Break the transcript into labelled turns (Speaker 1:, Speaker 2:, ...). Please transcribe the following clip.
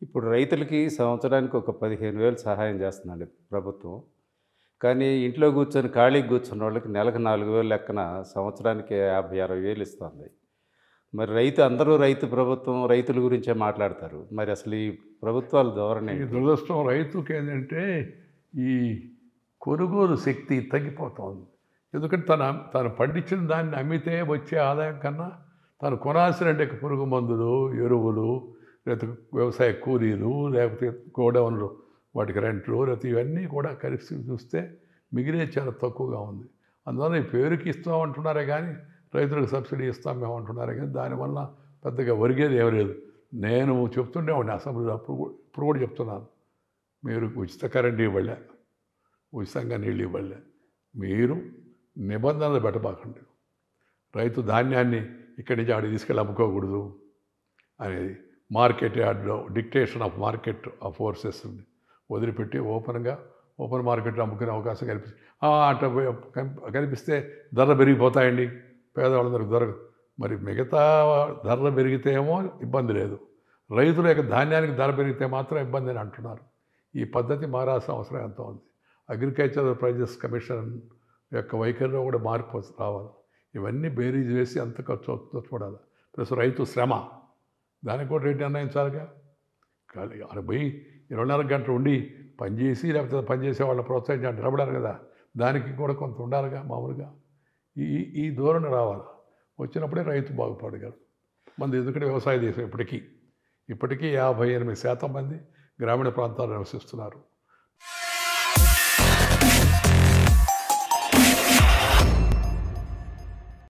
Speaker 1: ఇప్పుడు రైతులకి సంవత్సరానికి ఒక 15,000 సహాయం చేస్తుందండి ప్రభుత్వం. కానీ ఇంట్లో కూర్చొని ఖాళీగా కూర్చున్నోళ్ళకి నెలకు 4,000 లెక్కన సంవత్సరానికి 50, 60,000 ఇస్తుంది. మరి అందరూ రైతు ప్రభుత్వం, రైతుల గురించే మాట్లాడతారు. మరి అసలు ఈ ప్రభుత్వాల
Speaker 2: ఈ
Speaker 1: ధోరణేంటి?
Speaker 2: దురదృష్టం రైతుకేంటంటే, ఈ కొనుగోలు శక్తి తగ్గిపోతోంది. ఎందుకంటే తను పండించిన దాన్ని అమ్మితే వచ్చే ఆదాయం కన్నా, తను కొనాల్సిన పురుగు మందులు, ఎరువులు, లేకపోతే వ్యవసాయ కూలీలు, లేకపోతే గోడౌన్లు వాటికి రెంట్లు, లేకపోతే ఇవన్నీ కూడా కలిసి చూస్తే మిగిలే చాలా తక్కువగా ఉంది. అందువల్ల ఈ పేరుకి ఇస్తామంటున్నారే కానీ, రైతులకు సబ్సిడీ ఇస్తాం మేము అంటున్నారే కానీ, దానివల్ల పెద్దగా ఒరిగేది ఏమీ లేదు. నేను చెప్తుండేవాడిని అసెంబ్లీలో, ఇప్పుడు కూడా చెప్తున్నాను. మీరు ఉచిత కరెంట్ ఇవ్వలే, ఉచితంగా నీళ్ళు ఇవ్వలే, మీరు నిబంధనలు పెట్టబాకండి. రైతు ధాన్యాన్ని ఇక్కడి నుంచి ఆడికి తీసుకెళ్ళి అమ్ముకోకూడదు అనేది మార్కెట్ యార్డ్లో dictation of market of forces వదిలిపెట్టి ఓపెన్ మార్కెట్లో అమ్ముకునే అవకాశం కల్పిస్తే అట్లా కనిపిస్తే ధరలు పెరిగిపోతాయండి, పేదవాళ్ళందరికీ దొరకదు. మరి మిగతా ధరలు పెరిగితే ఏమో ఇబ్బంది లేదు, రైతుల యొక్క ధాన్యానికి ధర పెరిగితే మాత్రం ఇబ్బంది అని అంటున్నారు. ఈ పద్ధతి మారాల్సిన అవసరం ఎంతో ఉంది. అగ్రికల్చర్ ప్రైజెస్ కమిషన్ యొక్క వైఖరిలో కూడా మార్పు రావాలి. ఇవన్నీ బేరీజ్ వేసి ఎంత ఖర్చు అవుతుందో చూడాలి. ప్లస్ రైతు శ్రమ, దానికి కూడా రేటు నిర్ణయించాలిగా. కానీ అక్కడ పోయి 24 గంటలు ఉండి పనిచేసి, లేకపోతే పనిచేసే వాళ్ళని ప్రోత్సహించాలి, నిలబడాలి కదా, దానికి కూడా కొంత ఉండాలిగా మామూలుగా. ఈ ధోరణి రావాలి. వచ్చినప్పుడే రైతు బాగుపడగలరు. మంది ఎందుకంటే వ్యవసాయ దేశం ఇప్పటికీ 58% మంది గ్రామీణ ప్రాంతాల్లో నివసిస్తున్నారు.